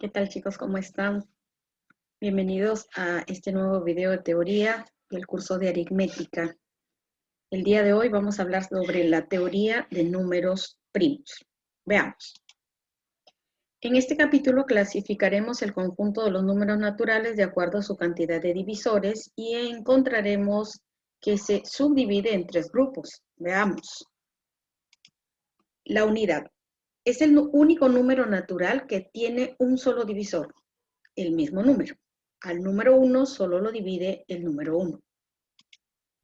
¿Qué tal, chicos? ¿Cómo están? Bienvenidos a este nuevo video de teoría del curso de aritmética. El día de hoy vamos a hablar sobre la teoría de números primos. Veamos. En este capítulo clasificaremos el conjunto de los números naturales de acuerdo a su cantidad de divisores y encontraremos que se subdivide en tres grupos. Veamos. La unidad es el único número natural que tiene un solo divisor, el mismo número. Al número 1 solo lo divide el número 1.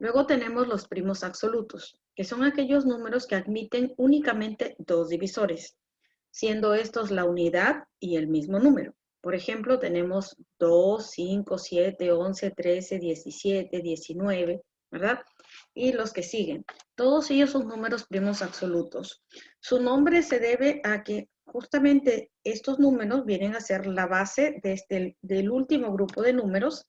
Luego tenemos los primos absolutos, que son aquellos números que admiten únicamente dos divisores, siendo estos la unidad y el mismo número. Por ejemplo, tenemos 2, 5, 7, 11, 13, 17, 19, ¿verdad? Y los que siguen. Todos ellos son números primos absolutos. Su nombre se debe a que justamente estos números vienen a ser la base del último grupo de números,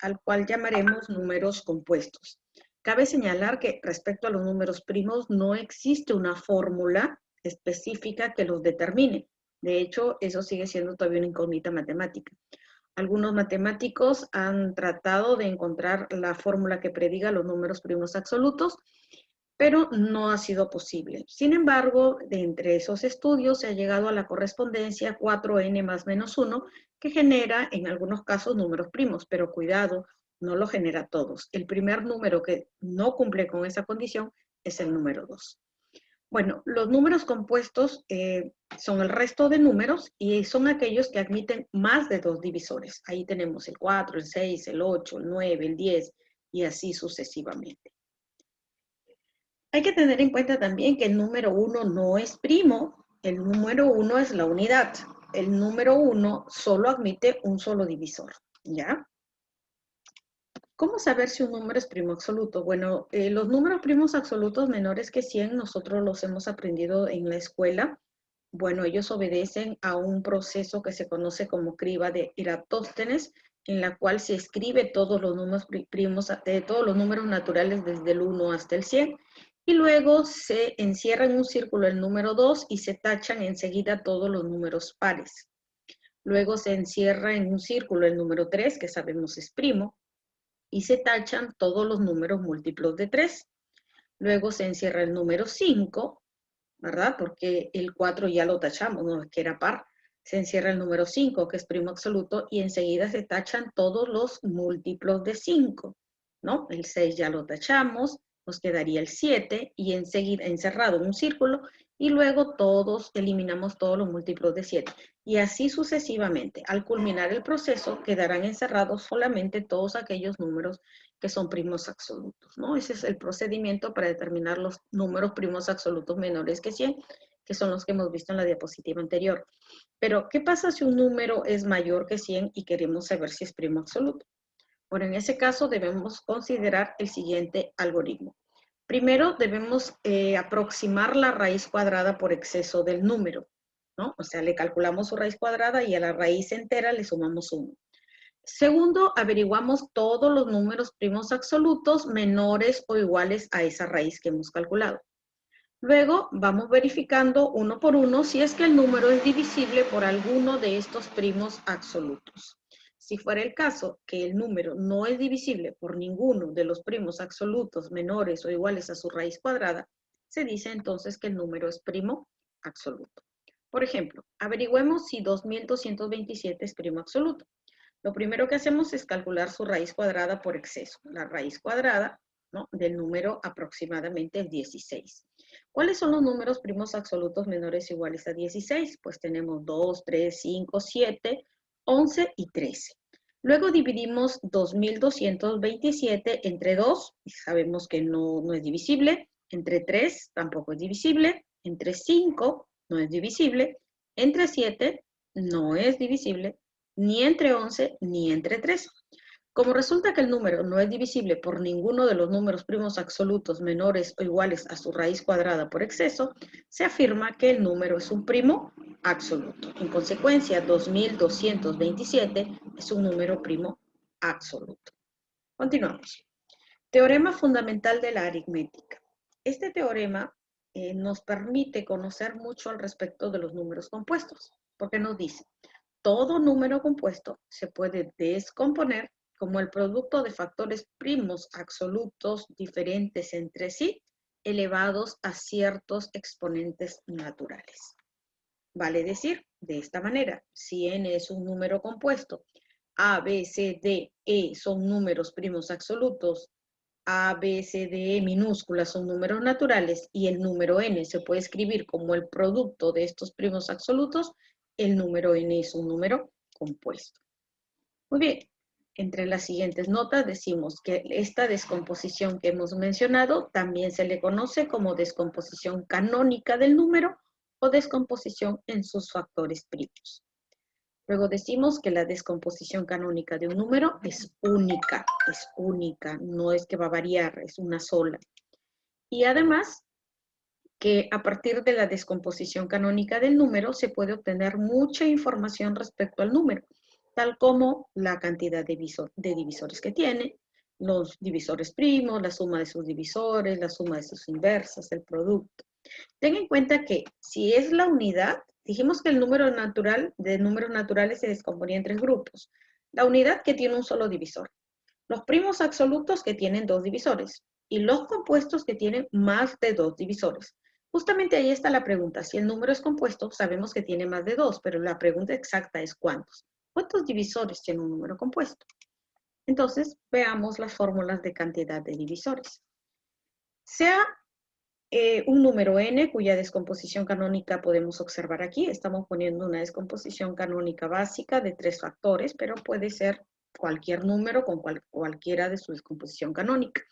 al cual llamaremos números compuestos. Cabe señalar que respecto a los números primos no existe una fórmula específica que los determine. De hecho, eso sigue siendo todavía una incógnita matemática. Algunos matemáticos han tratado de encontrar la fórmula que prediga los números primos absolutos, pero no ha sido posible. Sin embargo, de entre esos estudios se ha llegado a la correspondencia 4n más menos 1, que genera en algunos casos números primos, pero cuidado, no lo genera todos. El primer número que no cumple con esa condición es el número 2. Bueno, los números compuestos son el resto de números y son aquellos que admiten más de dos divisores. Ahí tenemos el 4, el 6, el 8, el 9, el 10 y así sucesivamente. Hay que tener en cuenta también que el número 1 no es primo, el número 1 es la unidad. El número 1 solo admite un solo divisor, ¿ya? ¿Cómo saber si un número es primo absoluto? Bueno, los números primos absolutos menores que 100 nosotros los hemos aprendido en la escuela. Bueno, ellos obedecen a un proceso que se conoce como criba de Eratóstenes, en la cual se escribe todos los números primos, todos los números naturales desde el 1 hasta el 100, y luego se encierra en un círculo el número 2 y se tachan enseguida todos los números pares. Luego se encierra en un círculo el número 3, que sabemos es primo, y se tachan todos los números múltiplos de 3. Luego se encierra el número 5, ¿verdad? Porque el 4 ya lo tachamos, no es que era par. Se encierra el número 5, que es primo absoluto, y enseguida se tachan todos los múltiplos de 5, ¿no? El 6 ya lo tachamos, nos quedaría el 7, y enseguida encerrado en un círculo, y luego eliminamos todos los múltiplos de 7. Y así sucesivamente. Al culminar el proceso, quedarán encerrados solamente todos aquellos números que son primos absolutos, ¿no? Ese es el procedimiento para determinar los números primos absolutos menores que 100, que son los que hemos visto en la diapositiva anterior. Pero, ¿qué pasa si un número es mayor que 100 y queremos saber si es primo absoluto? Bueno, en ese caso debemos considerar el siguiente algoritmo. Primero debemos aproximar la raíz cuadrada por exceso del número, ¿no? O sea, le calculamos su raíz cuadrada y a la raíz entera le sumamos 1. Segundo, averiguamos todos los números primos absolutos menores o iguales a esa raíz que hemos calculado. Luego vamos verificando uno por uno si es que el número es divisible por alguno de estos primos absolutos. Si fuera el caso que el número no es divisible por ninguno de los primos absolutos menores o iguales a su raíz cuadrada, se dice entonces que el número es primo absoluto. Por ejemplo, averigüemos si 2227 es primo absoluto. Lo primero que hacemos es calcular su raíz cuadrada por exceso. La raíz cuadrada, ¿no?, del número aproximadamente es 16. ¿Cuáles son los números primos absolutos menores o iguales a 16? Pues tenemos 2, 3, 5, 7, 11 y 13. Luego dividimos 2227 entre 2, y sabemos que no es divisible. Entre 3 tampoco es divisible. Entre 5 no es divisible. Entre 7 no es divisible. Ni entre 11 ni entre 13. Como resulta que el número no es divisible por ninguno de los números primos absolutos menores o iguales a su raíz cuadrada por exceso, se afirma que el número es un primo absoluto. En consecuencia, 2227 es un número primo absoluto. Continuamos. Teorema fundamental de la aritmética. Este teorema nos permite conocer mucho al respecto de los números compuestos, porque nos dice: todo número compuesto se puede descomponer como el producto de factores primos absolutos diferentes entre sí, elevados a ciertos exponentes naturales. Vale decir, de esta manera, si n es un número compuesto, a, b, c, d, e son números primos absolutos, a, b, c, d, e minúsculas son números naturales y el número n se puede escribir como el producto de estos primos absolutos, el número n es un número compuesto. Muy bien, entre las siguientes notas decimos que esta descomposición que hemos mencionado también se le conoce como descomposición canónica del número o descomposición en sus factores primos. Luego decimos que la descomposición canónica de un número es única, no es que va a variar, es una sola. Y además, que a partir de la descomposición canónica del número se puede obtener mucha información respecto al número, tal como la cantidad de divisores que tiene, los divisores primos, la suma de sus divisores, la suma de sus inversas, el producto. Ten en cuenta que si es la unidad, dijimos que el número natural de números naturales se descomponía en tres grupos. La unidad que tiene un solo divisor, los primos absolutos que tienen dos divisores y los compuestos que tienen más de dos divisores. Justamente ahí está la pregunta. Si el número es compuesto, sabemos que tiene más de dos, pero la pregunta exacta es ¿cuántos? ¿Cuántos divisores tiene un número compuesto? Entonces, veamos las fórmulas de cantidad de divisores. Sea un número n cuya descomposición canónica podemos observar aquí. Estamos poniendo una descomposición canónica básica de 3 factores, pero puede ser cualquier número con cualquiera de su descomposición canónica.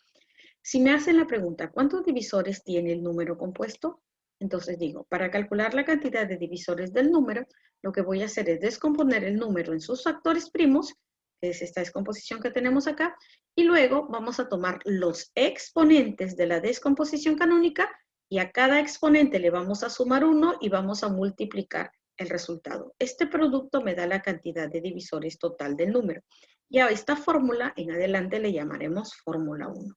Si me hacen la pregunta, ¿cuántos divisores tiene el número compuesto? Entonces digo, para calcular la cantidad de divisores del número, lo que voy a hacer es descomponer el número en sus factores primos, que es esta descomposición que tenemos acá, y luego vamos a tomar los exponentes de la descomposición canónica y a cada exponente le vamos a sumar 1 y vamos a multiplicar el resultado. Este producto me da la cantidad de divisores total del número. Y a esta fórmula en adelante le llamaremos fórmula 1.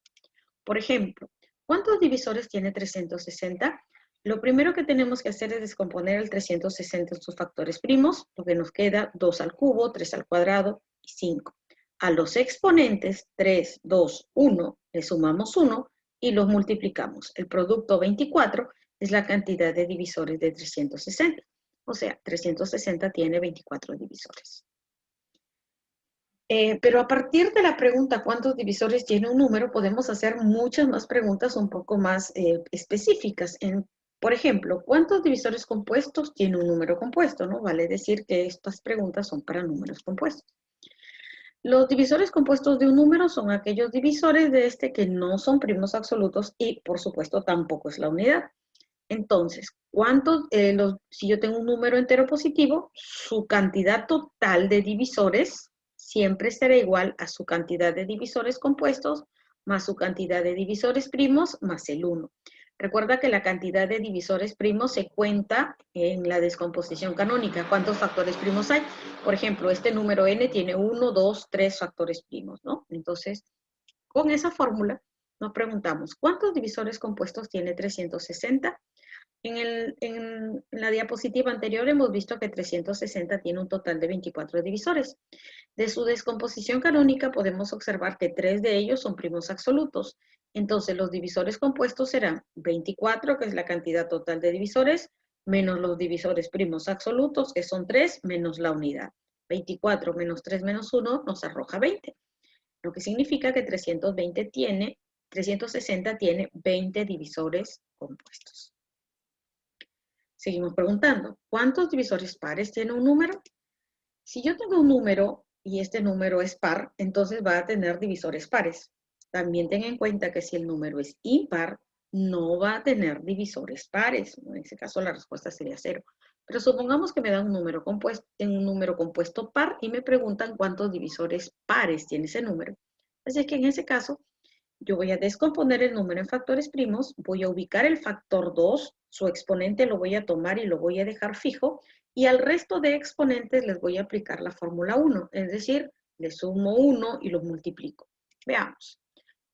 Por ejemplo, ¿cuántos divisores tiene 360? Lo primero que tenemos que hacer es descomponer el 360 en sus factores primos, lo que nos queda 2 al cubo, 3 al cuadrado y 5. A los exponentes 3, 2, 1 le sumamos 1 y los multiplicamos. El producto 24 es la cantidad de divisores de 360. O sea, 360 tiene 24 divisores. Pero a partir de la pregunta ¿cuántos divisores tiene un número? Podemos hacer muchas más preguntas un poco más específicas. Por ejemplo, ¿cuántos divisores compuestos tiene un número compuesto? ¿No? Vale decir que estas preguntas son para números compuestos. Los divisores compuestos de un número son aquellos divisores de este que no son primos absolutos y, por supuesto, tampoco es la unidad. Entonces, si yo tengo un número entero positivo, su cantidad total de divisores siempre será igual a su cantidad de divisores compuestos más su cantidad de divisores primos más el 1. Recuerda que la cantidad de divisores primos se cuenta en la descomposición canónica. ¿Cuántos factores primos hay? Por ejemplo, este número n tiene 1, 2, 3 factores primos, ¿no? Entonces, con esa fórmula nos preguntamos, ¿cuántos divisores compuestos tiene 360? En la diapositiva anterior hemos visto que 360 tiene un total de 24 divisores. De su descomposición canónica podemos observar que 3 de ellos son primos absolutos. Entonces los divisores compuestos serán 24, que es la cantidad total de divisores, menos los divisores primos absolutos, que son 3, menos la unidad. 24 menos 3 menos 1 nos arroja 20. Lo que significa que 360 tiene 20 divisores compuestos. Seguimos preguntando, ¿cuántos divisores pares tiene un número? Si yo tengo un número y este número es par, entonces va a tener divisores pares. También ten en cuenta que si el número es impar, no va a tener divisores pares. En ese caso la respuesta sería 0. Pero supongamos que me dan un número compuesto par y me preguntan cuántos divisores pares tiene ese número. Así que en ese caso, yo voy a descomponer el número en factores primos, voy a ubicar el factor 2, su exponente lo voy a tomar y lo voy a dejar fijo, y al resto de exponentes les voy a aplicar la fórmula 1, es decir, le sumo 1 y los multiplico. Veamos,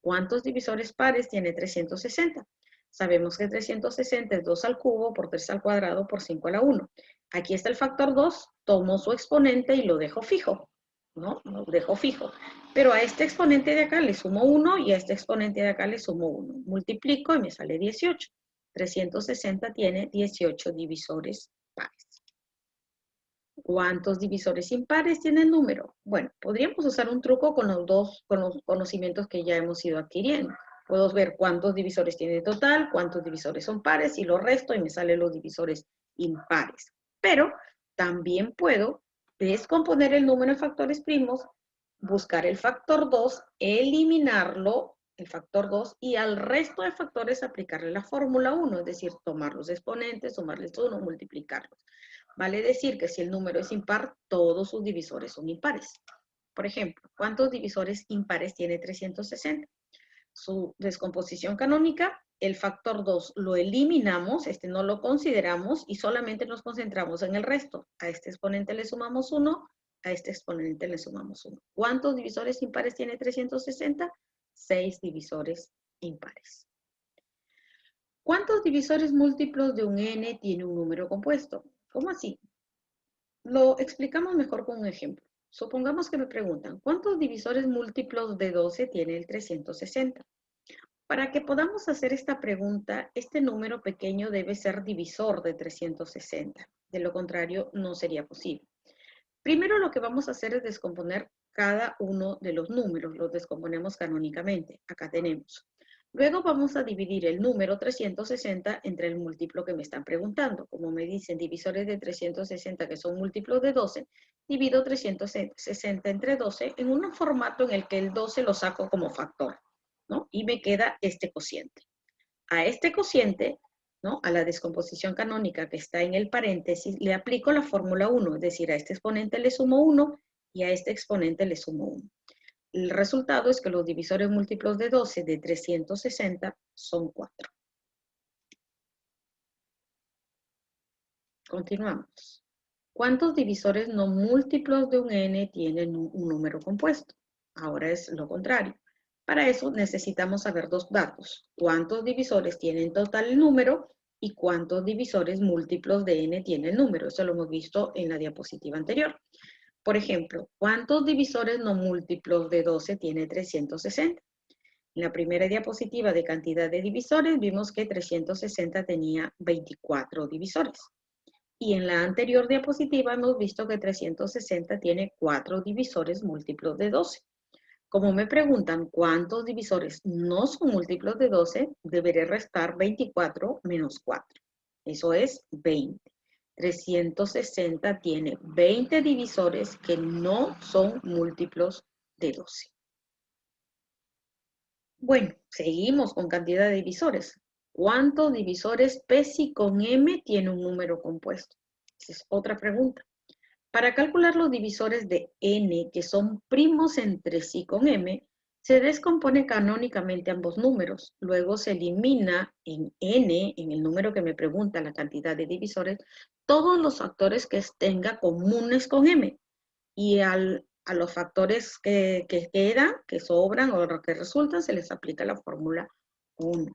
¿cuántos divisores pares tiene 360? Sabemos que 360 es 2 al cubo por 3 al cuadrado por 5 a la 1. Aquí está el factor 2, tomo su exponente y lo dejo fijo, ¿no? Lo dejo fijo. Pero a este exponente de acá le sumo 1 y a este exponente de acá le sumo 1. Multiplico y me sale 18. 360 tiene 18 divisores pares. ¿Cuántos divisores impares tiene el número? Bueno, podríamos usar un truco con los conocimientos que ya hemos ido adquiriendo. Puedo ver cuántos divisores tiene en total, cuántos divisores son pares y lo resto y me salen los divisores impares. Pero también puedo descomponer el número en factores primos, buscar el factor 2, eliminarlo, el factor 2, y al resto de factores aplicarle la fórmula 1, es decir, tomar los exponentes, sumarles 1, multiplicarlos. Vale decir que si el número es impar, todos sus divisores son impares. Por ejemplo, ¿cuántos divisores impares tiene 360? Su descomposición canónica, el factor 2 lo eliminamos, este no lo consideramos y solamente nos concentramos en el resto. A este exponente le sumamos 1, a este exponente le sumamos 1. ¿Cuántos divisores impares tiene 360? 6 divisores impares. ¿Cuántos divisores múltiplos de un n tiene un número compuesto? ¿Cómo así? Lo explicamos mejor con un ejemplo. Supongamos que me preguntan, ¿cuántos divisores múltiplos de 12 tiene el 360? Para que podamos hacer esta pregunta, este número pequeño debe ser divisor de 360. De lo contrario, no sería posible. Primero lo que vamos a hacer es descomponer cada uno de los números. Los descomponemos canónicamente. Acá tenemos. Luego vamos a dividir el número 360 entre el múltiplo que me están preguntando. Como me dicen divisores de 360 que son múltiplos de 12, divido 360 entre 12 en un formato en el que el 12 lo saco como factor, ¿no? Y me queda este cociente. A este cociente, ¿no? A la descomposición canónica que está en el paréntesis, le aplico la fórmula 1, es decir, a este exponente le sumo 1 y a este exponente le sumo 1. El resultado es que los divisores múltiplos de 12 de 360 son 4. Continuamos. ¿Cuántos divisores no múltiplos de un n tienen un número compuesto? Ahora es lo contrario. Para eso necesitamos saber dos datos. ¿Cuántos divisores tiene en total el número? Y cuántos divisores múltiplos de n tiene el número. Eso lo hemos visto en la diapositiva anterior. Por ejemplo, ¿cuántos divisores no múltiplos de 12 tiene 360? En la primera diapositiva de cantidad de divisores vimos que 360 tenía 24 divisores. Y en la anterior diapositiva hemos visto que 360 tiene 4 divisores múltiplos de 12. Como me preguntan cuántos divisores no son múltiplos de 12, deberé restar 24 menos 4. Eso es 20. 360 tiene 20 divisores que no son múltiplos de 12. Bueno, seguimos con cantidad de divisores. ¿Cuántos divisores P si con M tiene un número compuesto? Esa es otra pregunta. Para calcular los divisores de n, que son primos entre sí con m, se descompone canónicamente ambos números. Luego se elimina en n, en el número que me pregunta la cantidad de divisores, todos los factores que tenga comunes con m. Y a los factores que quedan, que sobran o los que resultan, se les aplica la fórmula 1.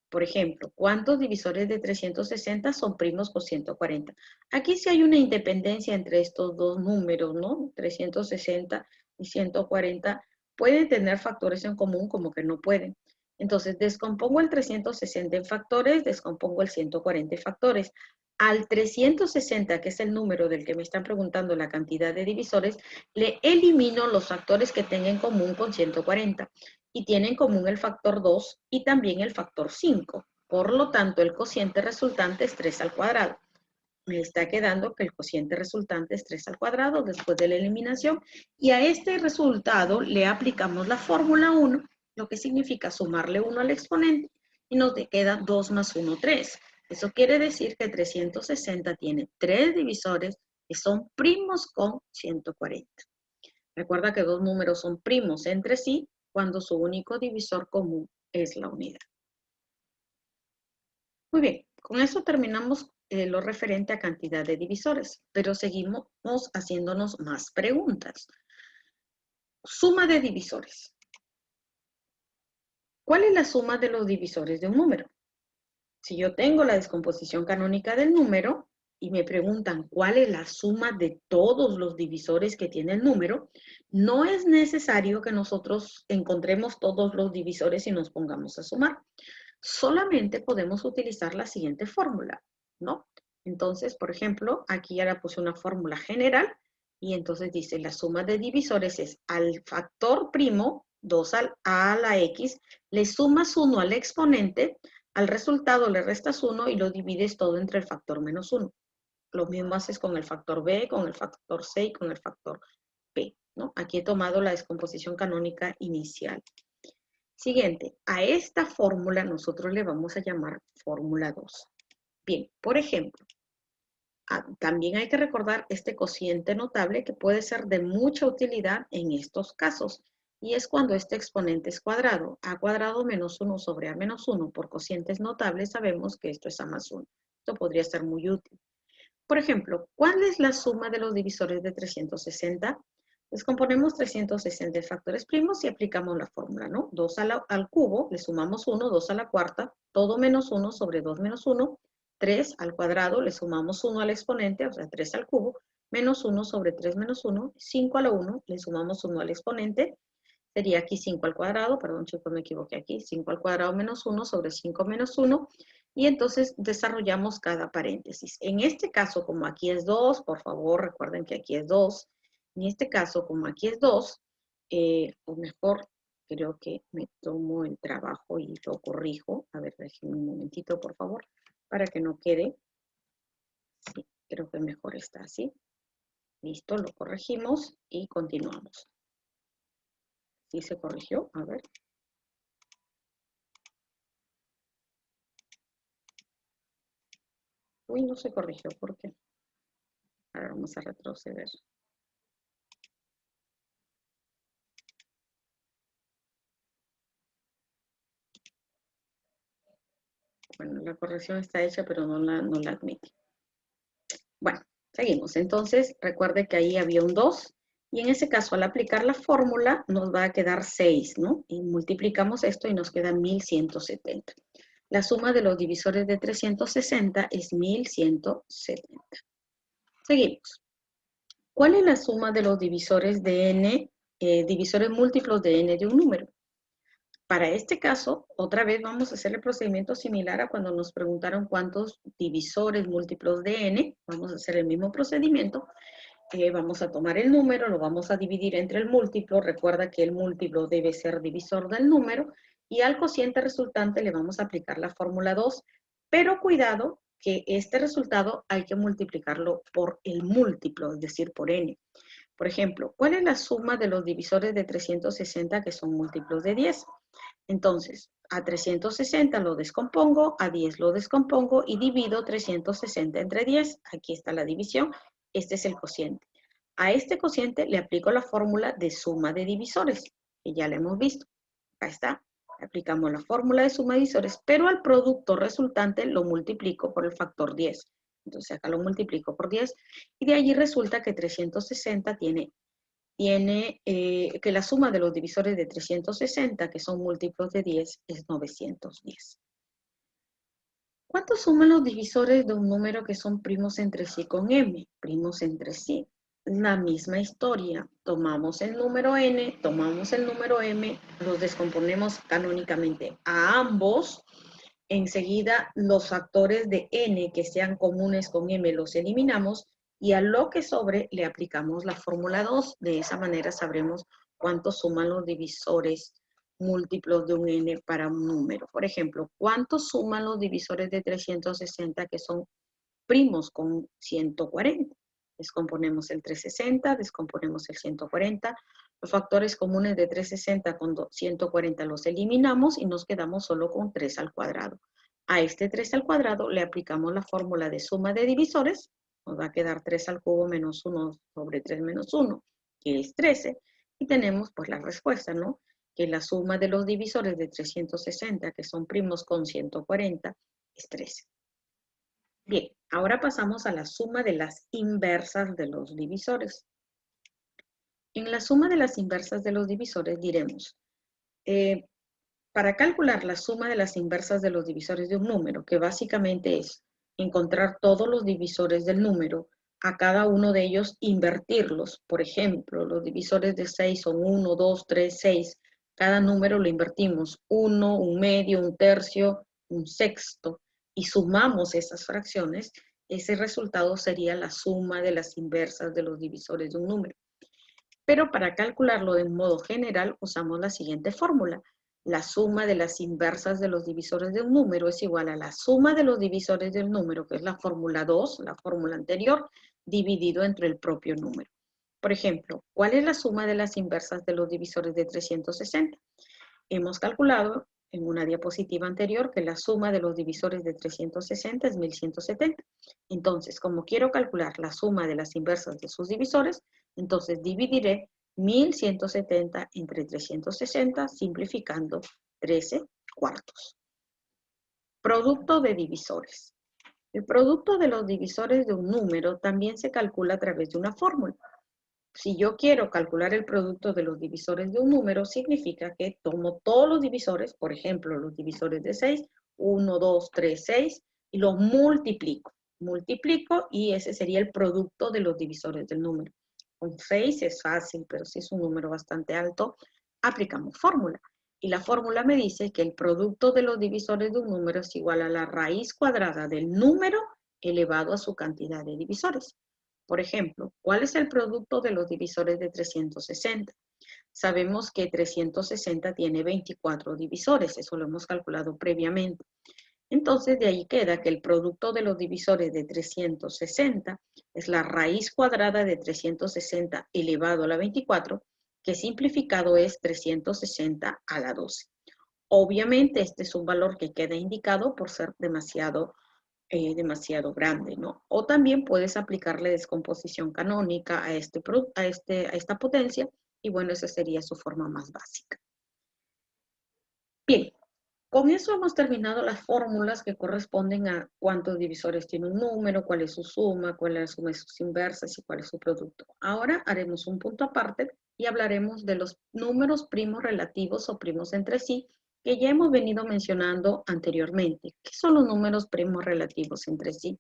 Por ejemplo, ¿cuántos divisores de 360 son primos con 140? Aquí sí hay una independencia entre estos dos números, ¿no? 360 y 140 pueden tener factores en común como que no pueden. Entonces, descompongo el 360 en factores, descompongo el 140 en factores. Al 360, que es el número del que me están preguntando la cantidad de divisores, le elimino los factores que tenga en común con 140 y tiene en común el factor 2 y también el factor 5. Por lo tanto, el cociente resultante es 3 al cuadrado. Me está quedando que el cociente resultante es 3 al cuadrado después de la eliminación y a este resultado le aplicamos la fórmula 1, lo que significa sumarle 1 al exponente y nos queda 2 más 1, 3. Eso quiere decir que 360 tiene 3 divisores que son primos con 140. Recuerda que dos números son primos entre sí cuando su único divisor común es la unidad. Muy bien, con eso terminamos lo referente a cantidad de divisores, pero seguimos haciéndonos más preguntas. Suma de divisores. ¿Cuál es la suma de los divisores de un número? Si yo tengo la descomposición canónica del número, y me preguntan cuál es la suma de todos los divisores que tiene el número, no es necesario que nosotros encontremos todos los divisores y nos pongamos a sumar. Solamente podemos utilizar la siguiente fórmula, ¿no? Entonces, por ejemplo, aquí ya le puse una fórmula general y entonces dice la suma de divisores es al factor primo, 2 a la x, le sumas 1 al exponente, al resultado le restas 1 y lo divides todo entre el factor menos 1. Lo mismo haces con el factor b, con el factor c y con el factor p, ¿no? Aquí he tomado la descomposición canónica inicial. Siguiente, a esta fórmula nosotros le vamos a llamar fórmula 2. Bien, por ejemplo, también hay que recordar este cociente notable que puede ser de mucha utilidad en estos casos. Y es cuando este exponente es cuadrado. A cuadrado menos 1 sobre a menos 1 por cocientes notables sabemos que esto es a más 1. Esto podría ser muy útil. Por ejemplo, ¿cuál es la suma de los divisores de 360? Descomponemos 360 en factores primos y aplicamos la fórmula, ¿no? 2 al cubo, le sumamos 1, 2 a la cuarta, todo menos 1 sobre 2 menos 1, 3 al cuadrado, le sumamos 1 al exponente, o sea, 3 al cubo, menos 1 sobre 3 menos 1, 5 a la 1, le sumamos 1 al exponente, sería aquí 5 al cuadrado, perdón chicos, me equivoqué aquí, 5 al cuadrado menos 1 sobre 5 menos 1, y entonces desarrollamos cada paréntesis. En este caso, como aquí es 2, por favor recuerden que aquí es 2, en este caso, como aquí es 2, o mejor, creo que me tomo el trabajo y lo corrijo. A ver, déjenme un momentito, por favor, para que no quede. Sí, creo que mejor está así. Listo, lo corregimos y continuamos. ¿Sí se corrigió? A ver. Uy, no se corrigió, ¿por qué? Ahora vamos a retroceder. Bueno, la corrección está hecha, pero no la admite. Bueno, seguimos. Entonces, recuerde que ahí había un 2, y en ese caso, al aplicar la fórmula, nos va a quedar 6, ¿no? Y multiplicamos esto y nos queda 1170. La suma de los divisores de 360 es 1170. Seguimos. ¿Cuál es la suma de los divisores de n, divisores múltiplos de n de un número? Para este caso, otra vez vamos a hacer el procedimiento similar a cuando nos preguntaron cuántos divisores múltiplos de n. Vamos a hacer el mismo procedimiento. Vamos a tomar el número, lo vamos a dividir entre el múltiplo. Recuerda que el múltiplo debe ser divisor del número. Y al cociente resultante le vamos a aplicar la fórmula 2. Pero cuidado que este resultado hay que multiplicarlo por el múltiplo, es decir, por n. Por ejemplo, ¿cuál es la suma de los divisores de 360 que son múltiplos de 10? Entonces, a 360 lo descompongo, a 10 lo descompongo y divido 360 entre 10. Aquí está la división. Este es el cociente. A este cociente le aplico la fórmula de suma de divisores, que ya la hemos visto. Acá está. Aplicamos la fórmula de suma de divisores, pero al producto resultante lo multiplico por el factor 10. Entonces acá lo multiplico por 10 y de allí resulta que 360 tiene que la suma de los divisores de 360, que son múltiplos de 10, es 910. ¿Cuánto suman los divisores de un número que son primos entre sí con m? Primos entre sí. La misma historia. Tomamos el número n, tomamos el número m, los descomponemos canónicamente a ambos. Enseguida, los factores de n que sean comunes con m los eliminamos y a lo que sobre le aplicamos la fórmula 2. De esa manera sabremos cuánto suman los divisores múltiplos de un n para un número. Por ejemplo, ¿cuánto suman los divisores de 360 que son primos con 140? Descomponemos el 360, descomponemos el 140. Los factores comunes de 360 con 140 los eliminamos y nos quedamos solo con 3 al cuadrado. A este 3 al cuadrado le aplicamos la fórmula de suma de divisores. Nos va a quedar 3 al cubo menos 1 sobre 3 menos 1, que es 13. Y tenemos pues la respuesta, ¿no? Que la suma de los divisores de 360, que son primos con 140, es 13. Bien, ahora pasamos a la suma de las inversas de los divisores. En la suma de las inversas de los divisores diremos, para calcular la suma de las inversas de los divisores de un número, que básicamente es encontrar todos los divisores del número, a cada uno de ellos invertirlos. Por ejemplo, los divisores de 6 son 1, 2, 3, 6. Cada número lo invertimos, 1, un medio, un tercio, un sexto, y sumamos esas fracciones. Ese resultado sería la suma de las inversas de los divisores de un número. Pero para calcularlo de modo general usamos la siguiente fórmula. La suma de las inversas de los divisores de un número es igual a la suma de los divisores del número, que es la fórmula 2, la fórmula anterior, dividido entre el propio número. Por ejemplo, ¿cuál es la suma de las inversas de los divisores de 360? Hemos calculado en una diapositiva anterior que la suma de los divisores de 360 es 1170. Entonces, como quiero calcular la suma de las inversas de sus divisores, entonces dividiré 1170 entre 360, simplificando 13 cuartos. Producto de divisores. El producto de los divisores de un número también se calcula a través de una fórmula. Si yo quiero calcular el producto de los divisores de un número, significa que tomo todos los divisores, por ejemplo, los divisores de 6, 1, 2, 3, 6, y los multiplico. Multiplico y ese sería el producto de los divisores del número. Con 6 es fácil, pero si es un número bastante alto, aplicamos fórmula. Y la fórmula me dice que el producto de los divisores de un número es igual a la raíz cuadrada del número elevado a su cantidad de divisores. Por ejemplo, ¿cuál es el producto de los divisores de 360? Sabemos que 360 tiene 24 divisores, eso lo hemos calculado previamente. Entonces, de ahí queda que el producto de los divisores de 360 es la raíz cuadrada de 360 elevado a la 24, que simplificado es 360 a la 12. Obviamente, este es un valor que queda indicado por ser demasiado grande, ¿no? O también puedes aplicarle descomposición canónica a esta potencia, y bueno, esa sería su forma más básica. Bien, con eso hemos terminado las fórmulas que corresponden a cuántos divisores tiene un número, cuál es su suma, cuál es la suma de sus inversas y cuál es su producto. Ahora haremos un punto aparte y hablaremos de los números primos relativos o primos entre sí, que ya hemos venido mencionando anteriormente. ¿Qué son los números primos relativos entre sí?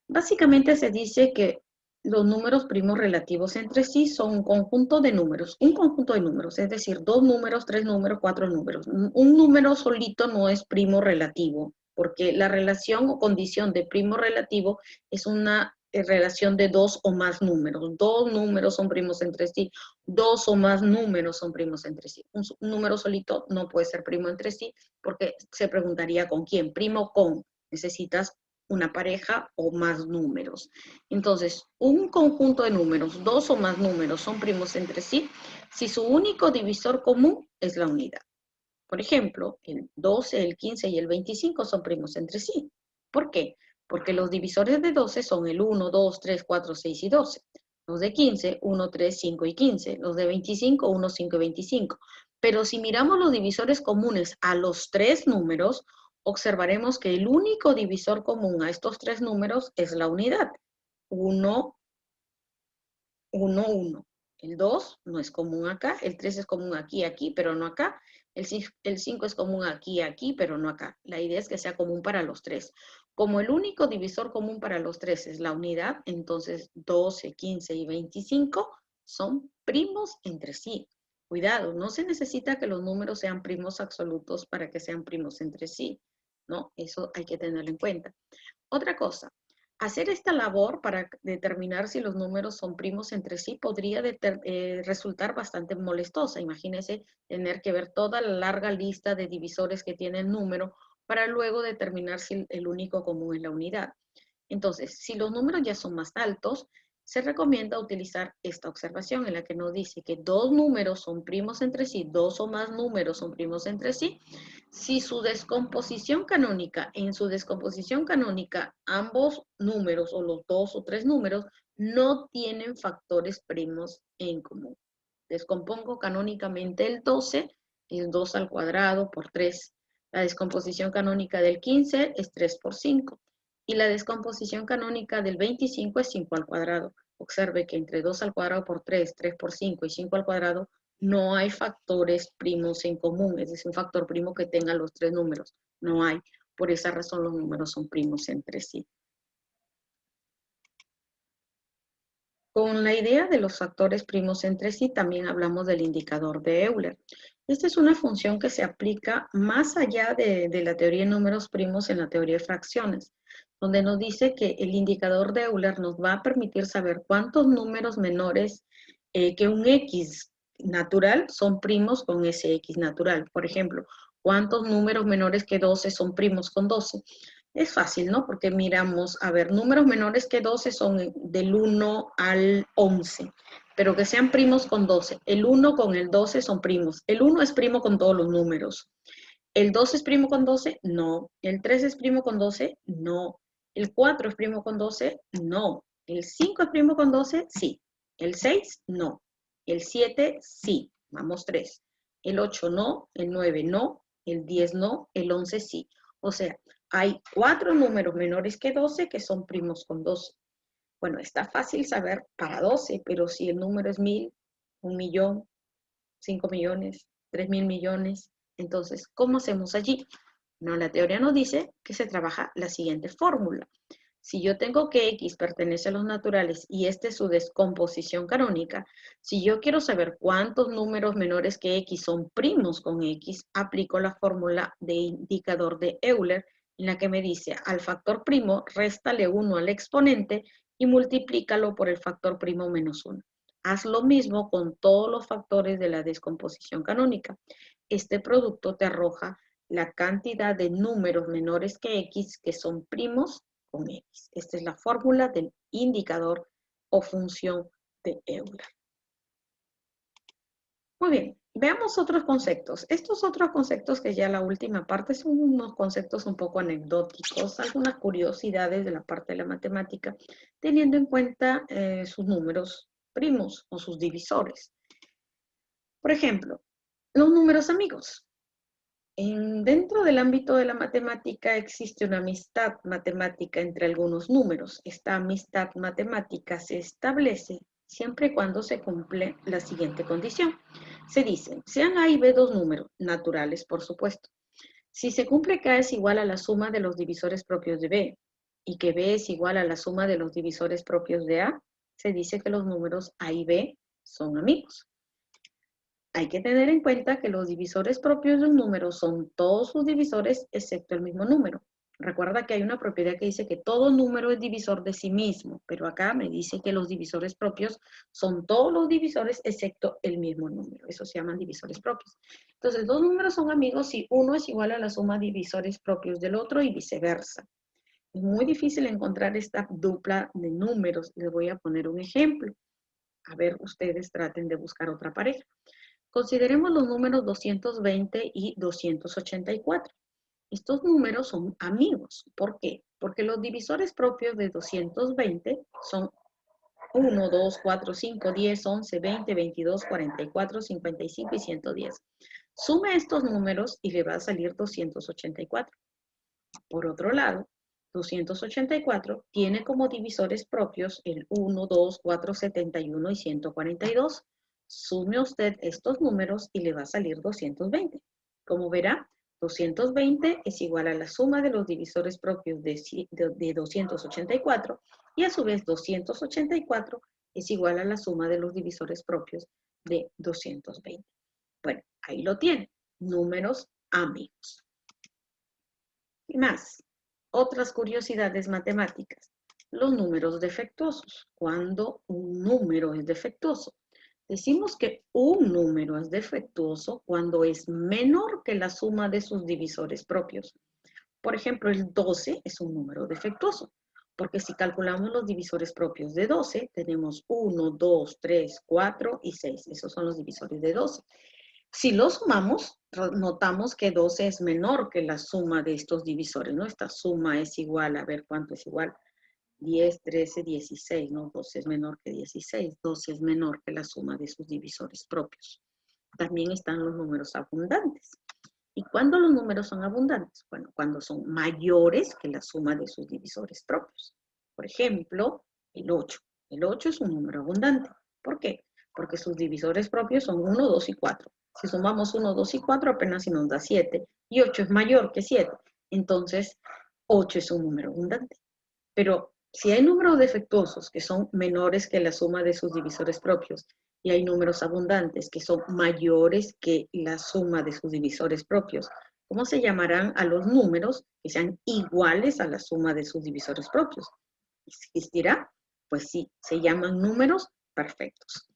Básicamente se dice que los números primos relativos entre sí son un conjunto de números, es decir, 2 números, 3 números, 4 números. Un número solito no es primo relativo, porque la relación o condición de primo relativo es una relación de 2 o más números. 2 números son primos entre sí, 2 o más números son primos entre sí. Un número solito no puede ser primo entre sí, porque se preguntaría con quién, primo con. Necesitas una pareja o más números. Entonces, un conjunto de números, 2 o más números son primos entre sí si su único divisor común es la unidad. Por ejemplo, el 12, el 15 y el 25 son primos entre sí. ¿Por qué? Porque los divisores de 12 son el 1, 2, 3, 4, 6 y 12. Los de 15, 1, 3, 5 y 15. Los de 25, 1, 5 y 25. Pero si miramos los divisores comunes a los 3 números, observaremos que el único divisor común a estos 3 números es la unidad. 1, 1, 1. El 2 no es común acá, el 3 es común aquí, aquí, pero no acá. El 5 es común aquí, aquí, pero no acá. La idea es que sea común para los 3. Como el único divisor común para los 3 es la unidad, entonces 12, 15 y 25 son primos entre sí. Cuidado, no se necesita que los números sean primos absolutos para que sean primos entre sí, ¿no? Eso hay que tenerlo en cuenta. Otra cosa, hacer esta labor para determinar si los números son primos entre sí podría resultar bastante molestosa. Imagínense tener que ver toda la larga lista de divisores que tiene el número para luego determinar si el único común es la unidad. Entonces, si los números ya son más altos, se recomienda utilizar esta observación en la que nos dice que 2 números son primos entre sí, 2 o más números son primos entre sí, si su descomposición canónica, en su descomposición canónica, ambos números o los 2 o 3 números no tienen factores primos en común. Descompongo canónicamente el 12, es 2 al cuadrado por 3. La descomposición canónica del 15 es 3 por 5. Y la descomposición canónica del 25 es 5 al cuadrado. Observe que entre 2 al cuadrado por 3, 3 por 5 y 5 al cuadrado no hay factores primos en común, es decir, un factor primo que tenga los 3 números. No hay. Por esa razón los números son primos entre sí. Con la idea de los factores primos entre sí, también hablamos del indicador de Euler. Esta es una función que se aplica más allá de la teoría de números primos en la teoría de fracciones, donde nos dice que el indicador de Euler nos va a permitir saber cuántos números menores que un X natural son primos con ese X natural. Por ejemplo, cuántos números menores que 12 son primos con 12. Es fácil, ¿no? Porque miramos, a ver, números menores que 12 son del 1 al 11, pero que sean primos con 12. El 1 con el 12 son primos. El 1 es primo con todos los números. ¿El 2 es primo con 12? No. ¿El 3 es primo con 12? No. ¿El 4 es primo con 12? No. ¿El 5 es primo con 12? Sí. ¿El 6? No. ¿El 7? Sí. Vamos 3. ¿El 8 no? ¿El 9 no? ¿El 10 no? ¿El 11 sí? O sea, hay 4 números menores que 12 que son primos con 12. Bueno, está fácil saber para 12, pero si el número es 1000, 1.000.000, 5.000.000, 3.000.000.000, entonces, ¿cómo hacemos allí? No, la teoría nos dice que se trabaja la siguiente fórmula. Si yo tengo que X pertenece a los naturales y esta es su descomposición canónica, si yo quiero saber cuántos números menores que X son primos con X, aplico la fórmula de indicador de Euler, en la que me dice al factor primo, réstale 1 al exponente y multiplícalo por el factor primo menos 1. Haz lo mismo con todos los factores de la descomposición canónica. Este producto te arroja la cantidad de números menores que X que son primos con X. Esta es la fórmula del indicador o función de Euler. Muy bien, veamos otros conceptos. Estos otros conceptos que ya la última parte son unos conceptos un poco anecdóticos, algunas curiosidades de la parte de la matemática, teniendo en cuenta sus números primos o sus divisores. Por ejemplo, los números amigos. Dentro del ámbito de la matemática existe una amistad matemática entre algunos números. Esta amistad matemática se establece siempre y cuando se cumple la siguiente condición. Se dice, sean A y B dos números, naturales por supuesto. Si se cumple que A es igual a la suma de los divisores propios de B y que B es igual a la suma de los divisores propios de A, se dice que los números A y B son amigos. Hay que tener en cuenta que los divisores propios de un número son todos sus divisores excepto el mismo número. Recuerda que hay una propiedad que dice que todo número es divisor de sí mismo, pero acá me dice que los divisores propios son todos los divisores excepto el mismo número. Eso se llaman divisores propios. Entonces, dos números son amigos si uno es igual a la suma de divisores propios del otro y viceversa. Es muy difícil encontrar esta dupla de números. Les voy a poner un ejemplo. A ver, ustedes traten de buscar otra pareja. Consideremos los números 220 y 284. Estos números son amigos. ¿Por qué? Porque los divisores propios de 220 son 1, 2, 4, 5, 10, 11, 20, 22, 44, 55 y 110. Sume estos números y le va a salir 284. Por otro lado, 284 tiene como divisores propios el 1, 2, 4, 71 y 142. Sume usted estos números y le va a salir 220. Como verá, 220 es igual a la suma de los divisores propios de 284 y a su vez 284 es igual a la suma de los divisores propios de 220. Bueno, ahí lo tiene, números amigos. Y más, otras curiosidades matemáticas. Los números defectuosos. Cuando un número es defectuoso. Decimos que un número es defectuoso cuando es menor que la suma de sus divisores propios. Por ejemplo, el 12 es un número defectuoso, porque si calculamos los divisores propios de 12, tenemos 1, 2, 3, 4 y 6. Esos son los divisores de 12. Si lo sumamos, notamos que 12 es menor que la suma de estos divisores, ¿no? Esta suma es igual, a ver cuánto es igual, 10, 13, 16, ¿no? 12 es menor que 16, 12 es menor que la suma de sus divisores propios. También están los números abundantes. ¿Y cuándo los números son abundantes? Bueno, cuando son mayores que la suma de sus divisores propios. Por ejemplo, el 8. El 8 es un número abundante. ¿Por qué? Porque sus divisores propios son 1, 2 y 4. Si sumamos 1, 2 y 4 apenas si nos da 7. Y 8 es mayor que 7. entonces 8 es un número abundante. Pero si hay números defectuosos que son menores que la suma de sus divisores propios y hay números abundantes que son mayores que la suma de sus divisores propios, ¿cómo se llamarán a los números que sean iguales a la suma de sus divisores propios? ¿Existirá? Pues sí, se llaman números perfectos.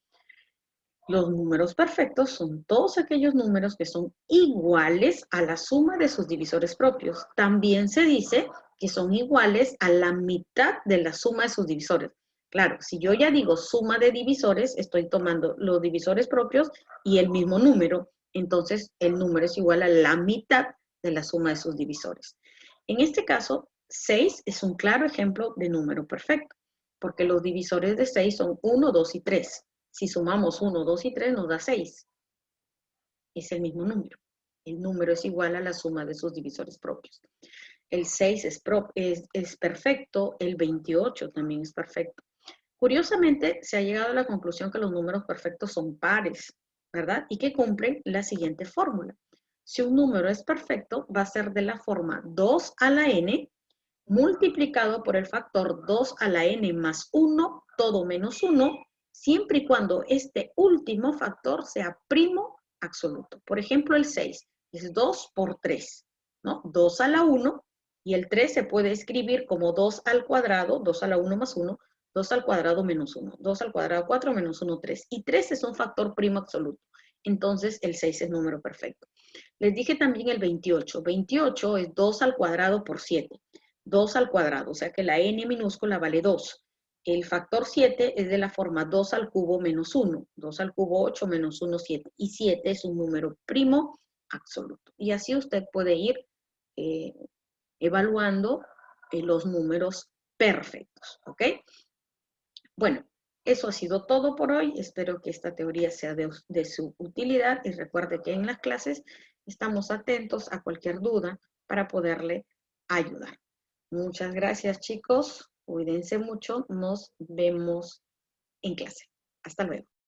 Los números perfectos son todos aquellos números que son iguales a la suma de sus divisores propios. También se dice que son iguales a la mitad de la suma de sus divisores. Claro, si yo ya digo suma de divisores, estoy tomando los divisores propios y el mismo número. Entonces, el número es igual a la mitad de la suma de sus divisores. En este caso, 6 es un claro ejemplo de número perfecto, porque los divisores de 6 son 1, 2 y 3. Si sumamos 1, 2 y 3 nos da 6. Es el mismo número. El número es igual a la suma de sus divisores propios. El 6 es perfecto, el 28 también es perfecto. Curiosamente, se ha llegado a la conclusión que los números perfectos son pares, ¿verdad? Y que cumplen la siguiente fórmula. Si un número es perfecto, va a ser de la forma 2 a la n multiplicado por el factor 2 a la n más 1, todo menos 1, siempre y cuando este último factor sea primo absoluto. Por ejemplo, el 6 es 2 por 3, ¿no? 2 a la 1, y el 3 se puede escribir como 2 al cuadrado, 2 a la 1 más 1, 2 al cuadrado menos 1, 2 al cuadrado 4 menos 1, 3. Y 3 es un factor primo absoluto. Entonces, el 6 es número perfecto. Les dije también el 28. 28 es 2 al cuadrado por 7. 2 al cuadrado, o sea que la n minúscula vale 2. El factor 7 es de la forma 2 al cubo menos 1. 2 al cubo 8 menos 1, 7. Y 7 es un número primo absoluto. Y así usted puede ir eh, evaluando los números perfectos, ¿ok? Bueno, eso ha sido todo por hoy. Espero que esta teoría sea de su utilidad y recuerde que en las clases estamos atentos a cualquier duda para poderle ayudar. Muchas gracias, chicos. Cuídense mucho. Nos vemos en clase. Hasta luego.